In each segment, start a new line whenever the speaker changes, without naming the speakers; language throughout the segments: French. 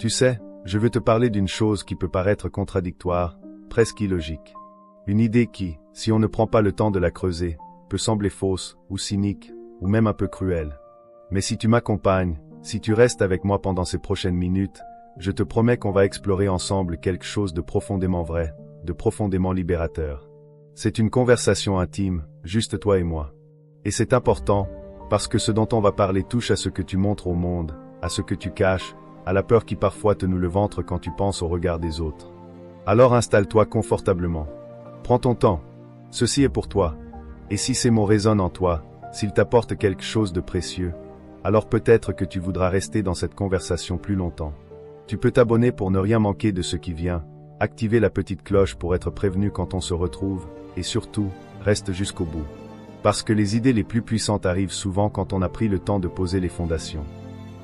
Tu sais, je veux te parler d'une chose qui peut paraître contradictoire, presque illogique. Une idée qui, si on ne prend pas le temps de la creuser, peut sembler fausse, ou cynique, ou même un peu cruelle. Mais si tu m'accompagnes, si tu restes avec moi pendant ces prochaines minutes, je te promets qu'on va explorer ensemble quelque chose de profondément vrai, de profondément libérateur. C'est une conversation intime, juste toi et moi. Et c'est important, parce que ce dont on va parler touche à ce que tu montres au monde, à ce que tu caches, à la peur qui parfois te noue le ventre quand tu penses au regard des autres. Alors installe-toi confortablement. Prends ton temps. Ceci est pour toi. Et si ces mots résonnent en toi, s'ils t'apportent quelque chose de précieux, alors peut-être que tu voudras rester dans cette conversation plus longtemps. Tu peux t'abonner pour ne rien manquer de ce qui vient, activer la petite cloche pour être prévenu quand on se retrouve, et surtout, reste jusqu'au bout. Parce que les idées les plus puissantes arrivent souvent quand on a pris le temps de poser les fondations.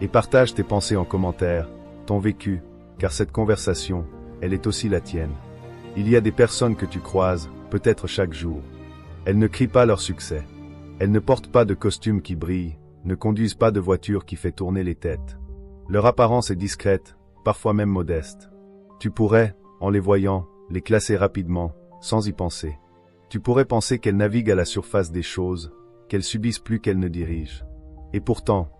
Et partage tes pensées en commentaire, ton vécu, car cette conversation, elle est aussi la tienne. Il y a des personnes que tu croises, peut-être chaque jour. Elles ne crient pas leur succès. Elles ne portent pas de costume qui brille, ne conduisent pas de voiture qui fait tourner les têtes. Leur apparence est discrète, parfois même modeste. Tu pourrais, en les voyant, les classer rapidement, sans y penser. Tu pourrais penser qu'elles naviguent à la surface des choses, qu'elles subissent plus qu'elles ne dirigent. Et pourtant,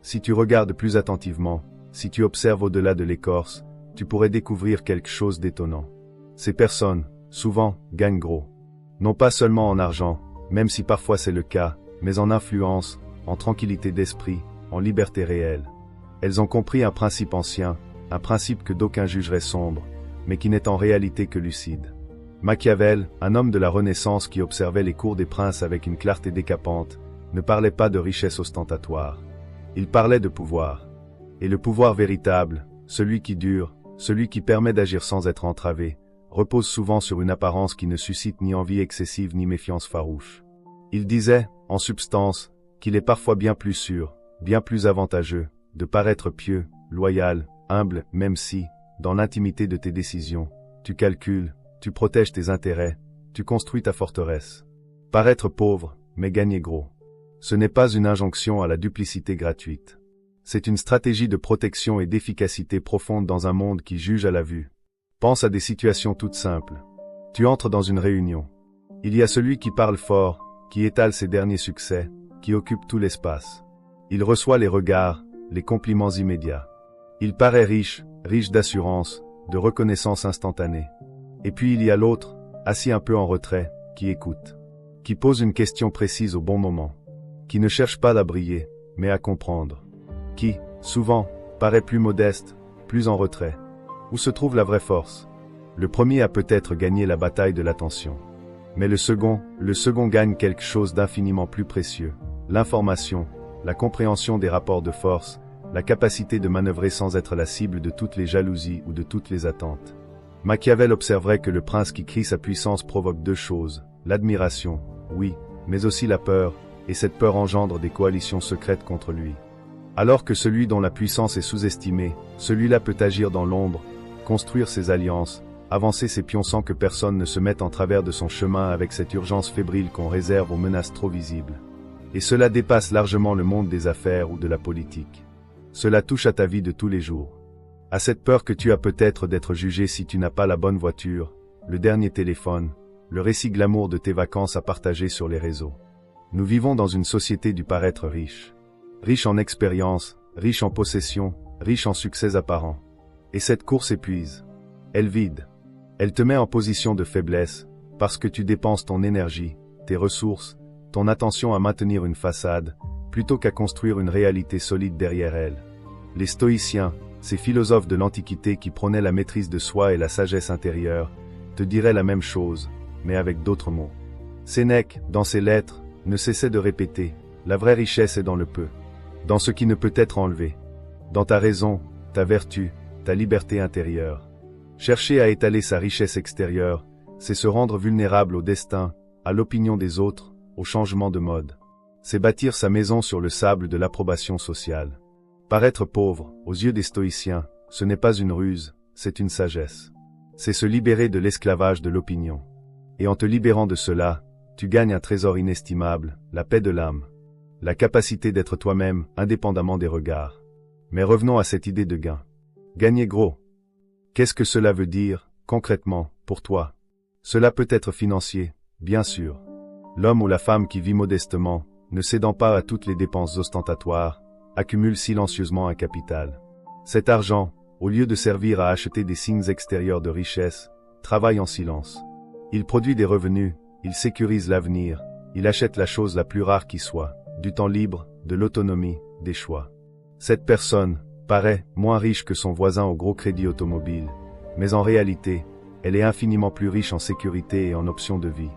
si tu regardes plus attentivement, si tu observes au-delà de l'écorce, tu pourrais découvrir quelque chose d'étonnant. Ces personnes, souvent, gagnent gros. Non pas seulement en argent, même si parfois c'est le cas, mais en influence, en tranquillité d'esprit, en liberté réelle. Elles ont compris un principe ancien, un principe que d'aucuns jugeraient sombre, mais qui n'est en réalité que lucide. Machiavel, un homme de la Renaissance qui observait les cours des princes avec une clarté décapante, ne parlait pas de richesse ostentatoire. Il parlait de pouvoir. Et le pouvoir véritable, celui qui dure, celui qui permet d'agir sans être entravé, repose souvent sur une apparence qui ne suscite ni envie excessive ni méfiance farouche. Il disait, en substance, qu'il est parfois bien plus sûr, bien plus avantageux, de paraître pieux, loyal, humble, même si, dans l'intimité de tes décisions, tu calcules, tu protèges tes intérêts, tu construis ta forteresse. Paraître pauvre, mais gagner gros. Ce n'est pas une injonction à la duplicité gratuite. C'est une stratégie de protection et d'efficacité profonde dans un monde qui juge à la vue. Pense à des situations toutes simples. Tu entres dans une réunion. Il y a celui qui parle fort, qui étale ses derniers succès, qui occupe tout l'espace. Il reçoit les regards, les compliments immédiats. Il paraît riche, riche d'assurance, de reconnaissance instantanée. Et puis il y a l'autre, assis un peu en retrait, qui écoute. Qui pose une question précise au bon moment. Qui ne cherche pas à briller, mais à comprendre. Qui, souvent, paraît plus modeste, plus en retrait. Où se trouve la vraie force? Le premier a peut-être gagné la bataille de l'attention. Mais le second gagne quelque chose d'infiniment plus précieux. L'information, la compréhension des rapports de force, la capacité de manœuvrer sans être la cible de toutes les jalousies ou de toutes les attentes. Machiavel observerait que le prince qui crie sa puissance provoque deux choses, l'admiration, oui, mais aussi la peur, et cette peur engendre des coalitions secrètes contre lui. Alors que celui dont la puissance est sous-estimée, celui-là peut agir dans l'ombre, construire ses alliances, avancer ses pions sans que personne ne se mette en travers de son chemin avec cette urgence fébrile qu'on réserve aux menaces trop visibles. Et cela dépasse largement le monde des affaires ou de la politique. Cela touche à ta vie de tous les jours. À cette peur que tu as peut-être d'être jugé si tu n'as pas la bonne voiture, le dernier téléphone, le récit glamour de tes vacances à partager sur les réseaux. Nous vivons dans une société du paraître riche. Riche en expérience, riche en possession, riche en succès apparents. Et cette course épuise. Elle vide. Elle te met en position de faiblesse, parce que tu dépenses ton énergie, tes ressources, ton attention à maintenir une façade, plutôt qu'à construire une réalité solide derrière elle. Les stoïciens, ces philosophes de l'Antiquité qui prônaient la maîtrise de soi et la sagesse intérieure, te diraient la même chose, mais avec d'autres mots. Sénèque, dans ses lettres, ne cessait de répéter, la vraie richesse est dans le peu, dans ce qui ne peut être enlevé, dans ta raison, ta vertu, ta liberté intérieure. Chercher à étaler sa richesse extérieure, c'est se rendre vulnérable au destin, à l'opinion des autres, au changement de mode. C'est bâtir sa maison sur le sable de l'approbation sociale. Paraître pauvre, aux yeux des stoïciens, ce n'est pas une ruse, c'est une sagesse. C'est se libérer de l'esclavage de l'opinion. Et en te libérant de cela, tu gagnes un trésor inestimable, la paix de l'âme. La capacité d'être toi-même, indépendamment des regards. Mais revenons à cette idée de gain. Gagner gros. Qu'est-ce que cela veut dire, concrètement, pour toi? Cela peut être financier, bien sûr. L'homme ou la femme qui vit modestement, ne cédant pas à toutes les dépenses ostentatoires, accumule silencieusement un capital. Cet argent, au lieu de servir à acheter des signes extérieurs de richesse, travaille en silence. Il produit des revenus, il sécurise l'avenir, il achète la chose la plus rare qui soit, du temps libre, de l'autonomie, des choix. Cette personne paraît moins riche que son voisin au gros crédit automobile, mais en réalité, elle est infiniment plus riche en sécurité et en options de vie.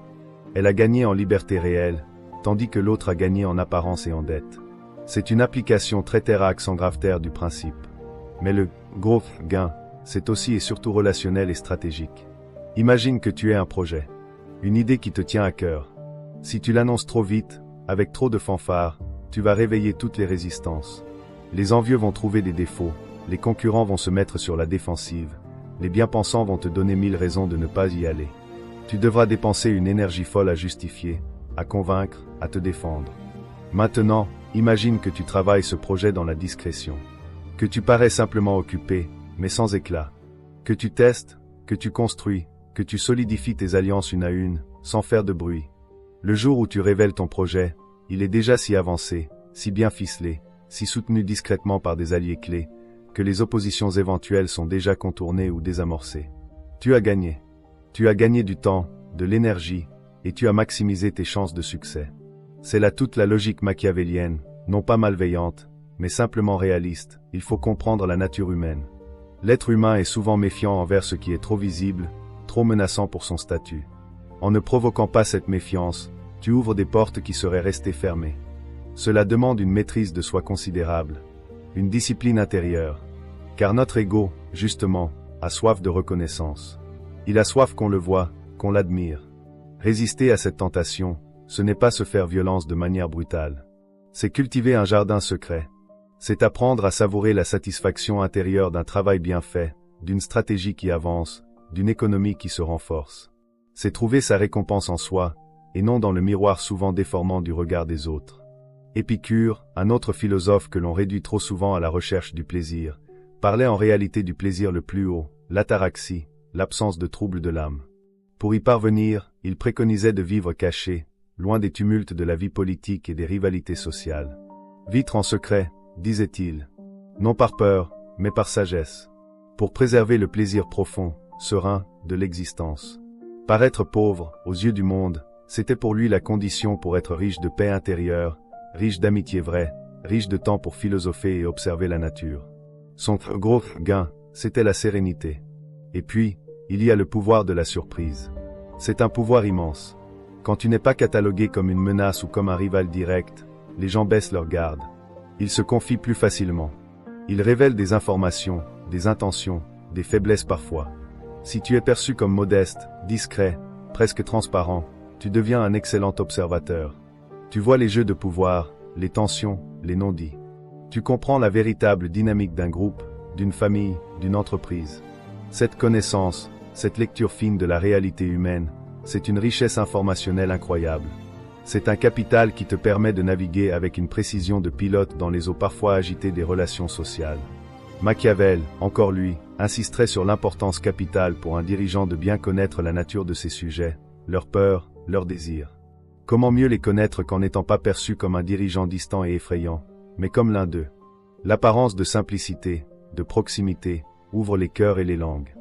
Elle a gagné en liberté réelle, tandis que l'autre a gagné en apparence et en dette. C'est une application très terre à accent grave-terre du principe. Mais le gros gain, c'est aussi et surtout relationnel et stratégique. Imagine que tu aies un projet, une idée qui te tient à cœur. Si tu l'annonces trop vite, avec trop de fanfare, tu vas réveiller toutes les résistances. Les envieux vont trouver des défauts, les concurrents vont se mettre sur la défensive, les bien-pensants vont te donner 1000 raisons de ne pas y aller. Tu devras dépenser une énergie folle à justifier, à convaincre, à te défendre. Maintenant, imagine que tu travailles ce projet dans la discrétion. Que tu parais simplement occupé, mais sans éclat. Que tu testes, que tu construis, que tu solidifies tes alliances une à une, sans faire de bruit. Le jour où tu révèles ton projet, il est déjà si avancé, si bien ficelé, si soutenu discrètement par des alliés clés, que les oppositions éventuelles sont déjà contournées ou désamorcées. Tu as gagné. Tu as gagné du temps, de l'énergie, et tu as maximisé tes chances de succès. C'est là toute la logique machiavélienne, non pas malveillante, mais simplement réaliste. Il faut comprendre la nature humaine. L'être humain est souvent méfiant envers ce qui est trop visible, trop menaçant pour son statut. En ne provoquant pas cette méfiance, tu ouvres des portes qui seraient restées fermées. Cela demande une maîtrise de soi considérable, une discipline intérieure. Car notre ego, justement, a soif de reconnaissance. Il a soif qu'on le voie, qu'on l'admire. Résister à cette tentation, ce n'est pas se faire violence de manière brutale. C'est cultiver un jardin secret. C'est apprendre à savourer la satisfaction intérieure d'un travail bien fait, d'une stratégie qui avance, d'une économie qui se renforce. C'est trouver sa récompense en soi, et non dans le miroir souvent déformant du regard des autres. Épicure, un autre philosophe que l'on réduit trop souvent à la recherche du plaisir, parlait en réalité du plaisir le plus haut, l'ataraxie, l'absence de trouble de l'âme. Pour y parvenir, il préconisait de vivre caché, loin des tumultes de la vie politique et des rivalités sociales. Vivre en secret, disait-il. Non par peur, mais par sagesse. Pour préserver le plaisir profond, serein, de l'existence. Paraître pauvre, aux yeux du monde, c'était pour lui la condition pour être riche de paix intérieure, riche d'amitié vraie, riche de temps pour philosopher et observer la nature. Son gros gain, c'était la sérénité. Et puis, il y a le pouvoir de la surprise. C'est un pouvoir immense. Quand tu n'es pas catalogué comme une menace ou comme un rival direct, les gens baissent leur garde. Ils se confient plus facilement. Ils révèlent des informations, des intentions, des faiblesses parfois. Si tu es perçu comme modeste, discret, presque transparent, tu deviens un excellent observateur. Tu vois les jeux de pouvoir, les tensions, les non-dits. Tu comprends la véritable dynamique d'un groupe, d'une famille, d'une entreprise. Cette connaissance, cette lecture fine de la réalité humaine, c'est une richesse informationnelle incroyable. C'est un capital qui te permet de naviguer avec une précision de pilote dans les eaux parfois agitées des relations sociales. Machiavel, encore lui, insisterait sur l'importance capitale pour un dirigeant de bien connaître la nature de ses sujets, leurs peurs, leurs désirs. Comment mieux les connaître qu'en n'étant pas perçu comme un dirigeant distant et effrayant, mais comme l'un d'eux. L'apparence de simplicité, de proximité, ouvre les cœurs et les langues.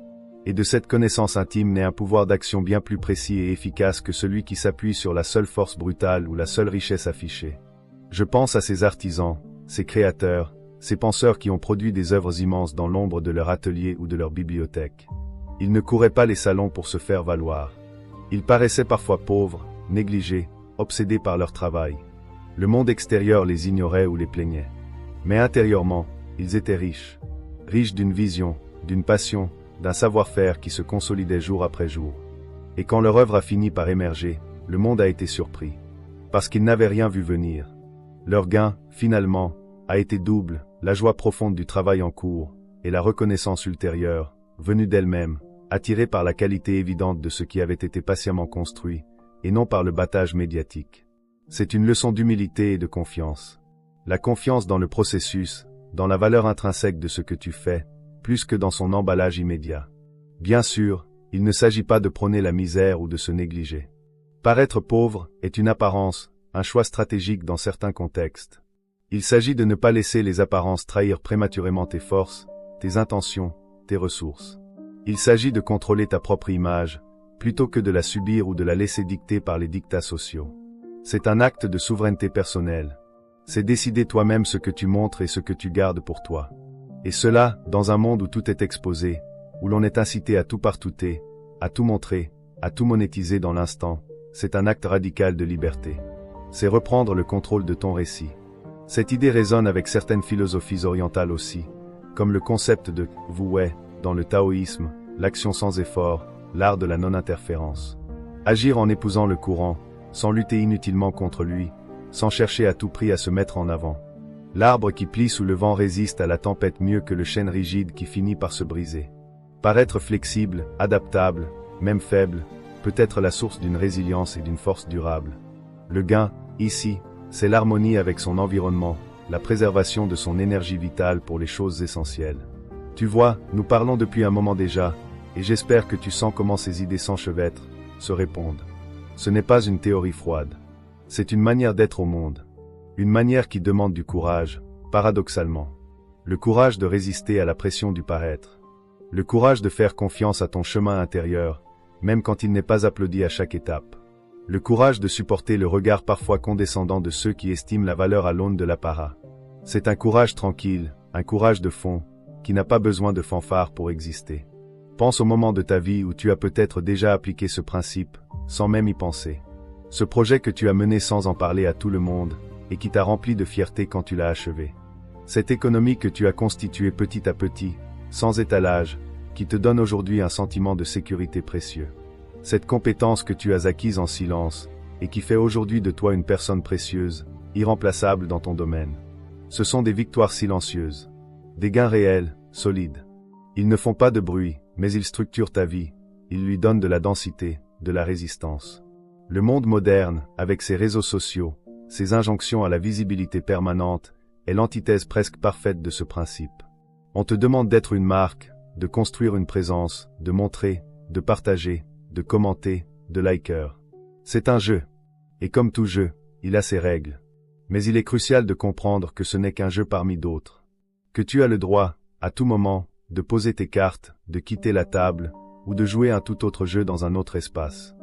Et de cette connaissance intime naît un pouvoir d'action bien plus précis et efficace que celui qui s'appuie sur la seule force brutale ou la seule richesse affichée. Je pense à ces artisans, ces créateurs, ces penseurs qui ont produit des œuvres immenses dans l'ombre de leur atelier ou de leur bibliothèque. Ils ne couraient pas les salons pour se faire valoir. Ils paraissaient parfois pauvres, négligés, obsédés par leur travail. Le monde extérieur les ignorait ou les plaignait. Mais intérieurement, ils étaient riches. Riches d'une vision, d'une passion, d'un savoir-faire qui se consolidait jour après jour. Et quand leur œuvre a fini par émerger, le monde a été surpris. Parce qu'ils n'avaient rien vu venir. Leur gain, finalement, a été double, la joie profonde du travail en cours, et la reconnaissance ultérieure, venue d'elle-même, attirée par la qualité évidente de ce qui avait été patiemment construit, et non par le battage médiatique. C'est une leçon d'humilité et de confiance. La confiance dans le processus, dans la valeur intrinsèque de ce que tu fais, plus que dans son emballage immédiat. Bien sûr, il ne s'agit pas de prôner la misère ou de se négliger. Paraître pauvre est une apparence, un choix stratégique dans certains contextes. Il s'agit de ne pas laisser les apparences trahir prématurément tes forces, tes intentions, tes ressources. Il s'agit de contrôler ta propre image, plutôt que de la subir ou de la laisser dicter par les dictats sociaux. C'est un acte de souveraineté personnelle. C'est décider toi-même ce que tu montres et ce que tu gardes pour toi. Et cela, dans un monde où tout est exposé, où l'on est incité à tout partouter, à tout montrer, à tout monétiser dans l'instant, c'est un acte radical de liberté. C'est reprendre le contrôle de ton récit. Cette idée résonne avec certaines philosophies orientales aussi, comme le concept de Wu-Wei dans le taoïsme, l'action sans effort, l'art de la non-interférence. Agir en épousant le courant, sans lutter inutilement contre lui, sans chercher à tout prix à se mettre en avant. L'arbre qui plie sous le vent résiste à la tempête mieux que le chêne rigide qui finit par se briser. Paraître flexible, adaptable, même faible, peut être la source d'une résilience et d'une force durable. Le gain, ici, c'est l'harmonie avec son environnement, la préservation de son énergie vitale pour les choses essentielles. Tu vois, nous parlons depuis un moment déjà, et j'espère que tu sens comment ces idées s'enchevêtrent, se répondent. Ce n'est pas une théorie froide. C'est une manière d'être au monde. Une manière qui demande du courage, paradoxalement. Le courage de résister à la pression du paraître. Le courage de faire confiance à ton chemin intérieur, même quand il n'est pas applaudi à chaque étape. Le courage de supporter le regard parfois condescendant de ceux qui estiment la valeur à l'aune de l'apparat. C'est un courage tranquille, un courage de fond, qui n'a pas besoin de fanfare pour exister. Pense au moment de ta vie où tu as peut-être déjà appliqué ce principe, sans même y penser. Ce projet que tu as mené sans en parler à tout le monde, et qui t'a rempli de fierté quand tu l'as achevé. Cette économie que tu as constituée petit à petit, sans étalage, qui te donne aujourd'hui un sentiment de sécurité précieux. Cette compétence que tu as acquise en silence, et qui fait aujourd'hui de toi une personne précieuse, irremplaçable dans ton domaine. Ce sont des victoires silencieuses. Des gains réels, solides. Ils ne font pas de bruit, mais ils structurent ta vie, ils lui donnent de la densité, de la résistance. Le monde moderne, avec ses réseaux sociaux, ses injonctions à la visibilité permanente, est l'antithèse presque parfaite de ce principe. On te demande d'être une marque, de construire une présence, de montrer, de partager, de commenter, de liker. C'est un jeu. Et comme tout jeu, il a ses règles. Mais il est crucial de comprendre que ce n'est qu'un jeu parmi d'autres. Que tu as le droit, à tout moment, de poser tes cartes, de quitter la table, ou de jouer un tout autre jeu dans un autre espace.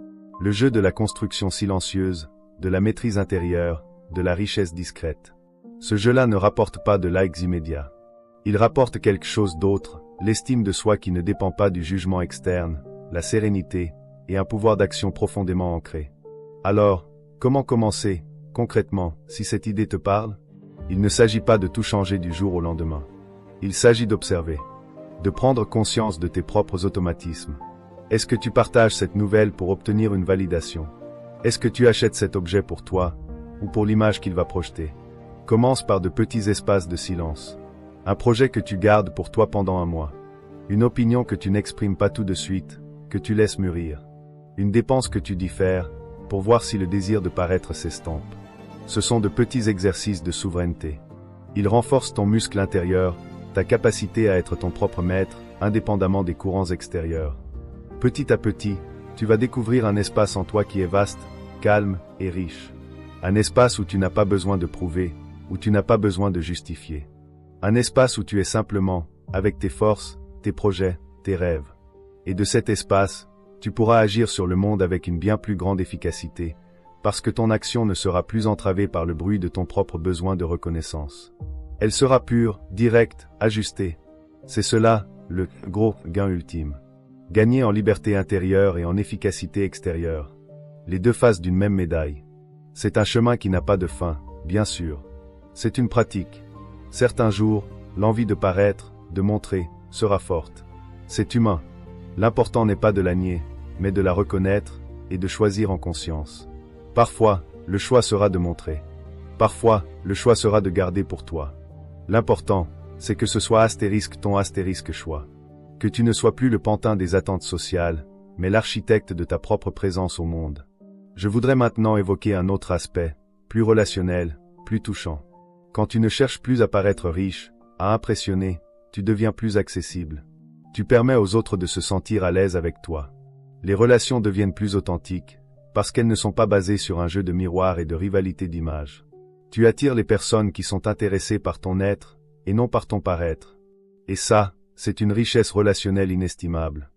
Le jeu de la construction silencieuse, de la maîtrise intérieure, de la richesse discrète. Ce jeu-là ne rapporte pas de likes immédiats. Il rapporte quelque chose d'autre, l'estime de soi qui ne dépend pas du jugement externe, la sérénité, et un pouvoir d'action profondément ancré. Alors, comment commencer, concrètement, si cette idée te parle? Il ne s'agit pas de tout changer du jour au lendemain. Il s'agit d'observer, de prendre conscience de tes propres automatismes. Est-ce que tu partages cette nouvelle pour obtenir une validation? Est-ce que tu achètes cet objet pour toi, ou pour l'image qu'il va projeter? Commence par de petits espaces de silence. Un projet que tu gardes pour toi pendant un mois. Une opinion que tu n'exprimes pas tout de suite, que tu laisses mûrir. Une dépense que tu diffères, pour voir si le désir de paraître s'estompe. Ce sont de petits exercices de souveraineté. Ils renforcent ton muscle intérieur, ta capacité à être ton propre maître, indépendamment des courants extérieurs. Petit à petit, tu vas découvrir un espace en toi qui est vaste, calme et riche. Un espace où tu n'as pas besoin de prouver, où tu n'as pas besoin de justifier. Un espace où tu es simplement, avec tes forces, tes projets, tes rêves. Et de cet espace, tu pourras agir sur le monde avec une bien plus grande efficacité, parce que ton action ne sera plus entravée par le bruit de ton propre besoin de reconnaissance. Elle sera pure, directe, ajustée. C'est cela, le gros gain ultime. Gagner en liberté intérieure et en efficacité extérieure. Les deux faces d'une même médaille. C'est un chemin qui n'a pas de fin, bien sûr. C'est une pratique. Certains jours, l'envie de paraître, de montrer, sera forte. C'est humain. L'important n'est pas de la nier, mais de la reconnaître, et de choisir en conscience. Parfois, le choix sera de montrer. Parfois, le choix sera de garder pour toi. L'important, c'est que ce soit astérisque ton astérisque choix. Que tu ne sois plus le pantin des attentes sociales, mais l'architecte de ta propre présence au monde. Je voudrais maintenant évoquer un autre aspect, plus relationnel, plus touchant. Quand tu ne cherches plus à paraître riche, à impressionner, tu deviens plus accessible. Tu permets aux autres de se sentir à l'aise avec toi. Les relations deviennent plus authentiques, parce qu'elles ne sont pas basées sur un jeu de miroir et de rivalité d'images. Tu attires les personnes qui sont intéressées par ton être, et non par ton paraître. Et ça, c'est une richesse relationnelle inestimable.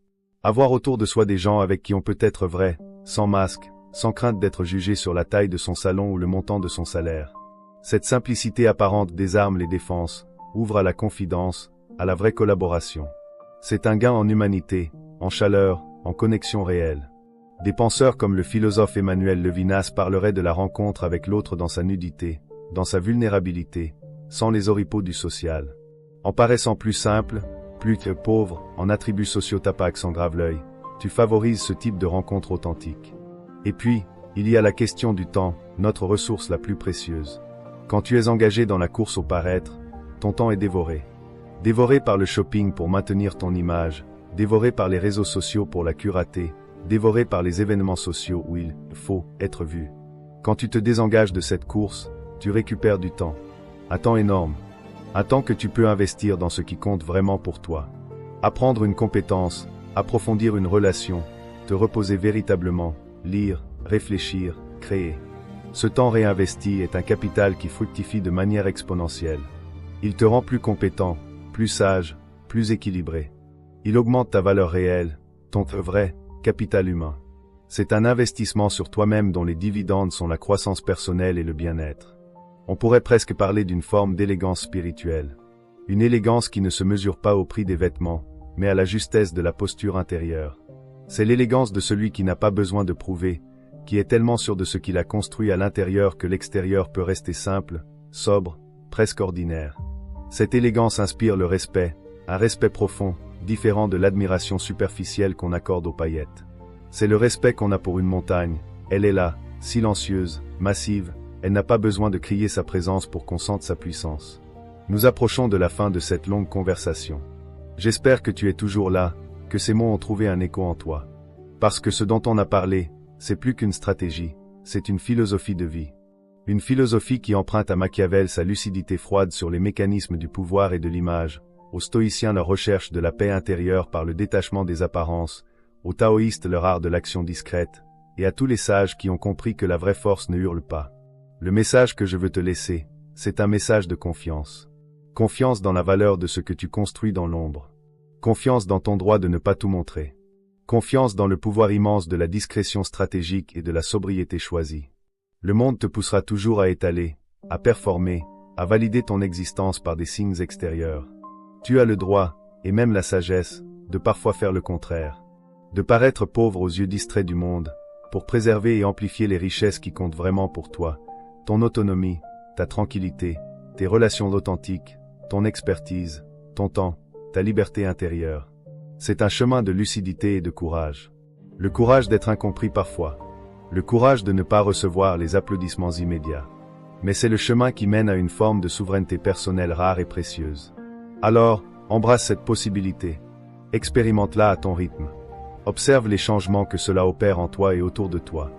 Avoir autour de soi des gens avec qui on peut être vrai, sans masque, sans crainte d'être jugé sur la taille de son salon ou le montant de son salaire. Cette simplicité apparente désarme les défenses, ouvre à la confidence, à la vraie collaboration. C'est un gain en humanité, en chaleur, en connexion réelle. Des penseurs comme le philosophe Emmanuel Levinas parleraient de la rencontre avec l'autre dans sa nudité, dans sa vulnérabilité, sans les oripeaux du social. En paraissant plus simple, plus que pauvre, en attributs sociaux tapac sans grave l'œil, tu favorises ce type de rencontre authentique. Et puis, il y a la question du temps, notre ressource la plus précieuse. Quand tu es engagé dans la course au paraître, ton temps est dévoré. Dévoré par le shopping pour maintenir ton image, dévoré par les réseaux sociaux pour la curater, dévoré par les événements sociaux où il faut être vu. Quand tu te désengages de cette course, tu récupères du temps. Un temps énorme. Un temps que tu peux investir dans ce qui compte vraiment pour toi. Apprendre une compétence, approfondir une relation, te reposer véritablement, lire, réfléchir, créer. Ce temps réinvesti est un capital qui fructifie de manière exponentielle. Il te rend plus compétent, plus sage, plus équilibré. Il augmente ta valeur réelle, ton vrai capital humain. C'est un investissement sur toi-même dont les dividendes sont la croissance personnelle et le bien-être. On pourrait presque parler d'une forme d'élégance spirituelle. Une élégance qui ne se mesure pas au prix des vêtements, mais à la justesse de la posture intérieure. C'est l'élégance de celui qui n'a pas besoin de prouver, qui est tellement sûr de ce qu'il a construit à l'intérieur que l'extérieur peut rester simple, sobre, presque ordinaire. Cette élégance inspire le respect, un respect profond, différent de l'admiration superficielle qu'on accorde aux paillettes. C'est le respect qu'on a pour une montagne, elle est là, silencieuse, massive, elle n'a pas besoin de crier sa présence pour qu'on sente sa puissance. Nous approchons de la fin de cette longue conversation. J'espère que tu es toujours là, que ces mots ont trouvé un écho en toi. Parce que ce dont on a parlé, c'est plus qu'une stratégie, c'est une philosophie de vie. Une philosophie qui emprunte à Machiavel sa lucidité froide sur les mécanismes du pouvoir et de l'image, aux stoïciens leur recherche de la paix intérieure par le détachement des apparences, aux taoïstes leur art de l'action discrète, et à tous les sages qui ont compris que la vraie force ne hurle pas. Le message que je veux te laisser, c'est un message de confiance. Confiance dans la valeur de ce que tu construis dans l'ombre. Confiance dans ton droit de ne pas tout montrer. Confiance dans le pouvoir immense de la discrétion stratégique et de la sobriété choisie. Le monde te poussera toujours à étaler, à performer, à valider ton existence par des signes extérieurs. Tu as le droit, et même la sagesse, de parfois faire le contraire. De paraître pauvre aux yeux distraits du monde, pour préserver et amplifier les richesses qui comptent vraiment pour toi. Ton autonomie, ta tranquillité, tes relations authentiques, ton expertise, ton temps, ta liberté intérieure. C'est un chemin de lucidité et de courage. Le courage d'être incompris parfois. Le courage de ne pas recevoir les applaudissements immédiats. Mais c'est le chemin qui mène à une forme de souveraineté personnelle rare et précieuse. Alors, embrasse cette possibilité. Expérimente-la à ton rythme. Observe les changements que cela opère en toi et autour de toi.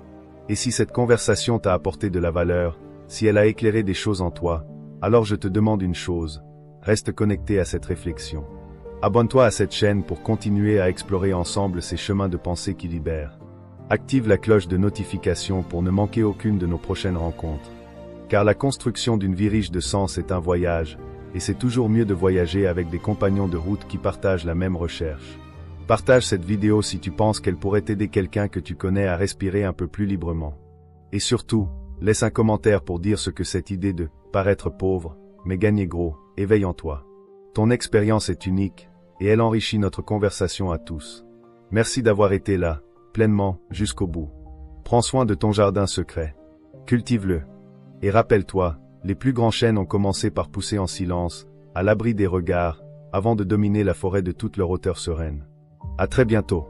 Et si cette conversation t'a apporté de la valeur, si elle a éclairé des choses en toi, alors je te demande une chose, reste connecté à cette réflexion. Abonne-toi à cette chaîne pour continuer à explorer ensemble ces chemins de pensée qui libèrent. Active la cloche de notification pour ne manquer aucune de nos prochaines rencontres. Car la construction d'une vie riche de sens est un voyage, et c'est toujours mieux de voyager avec des compagnons de route qui partagent la même recherche. Partage cette vidéo si tu penses qu'elle pourrait aider quelqu'un que tu connais à respirer un peu plus librement. Et surtout, laisse un commentaire pour dire ce que cette idée de « paraître pauvre, mais gagner gros » éveille en toi. Ton expérience est unique, et elle enrichit notre conversation à tous. Merci d'avoir été là, pleinement, jusqu'au bout. Prends soin de ton jardin secret. Cultive-le. Et rappelle-toi, les plus grands chênes ont commencé par pousser en silence, à l'abri des regards, avant de dominer la forêt de toute leur hauteur sereine. À très bientôt.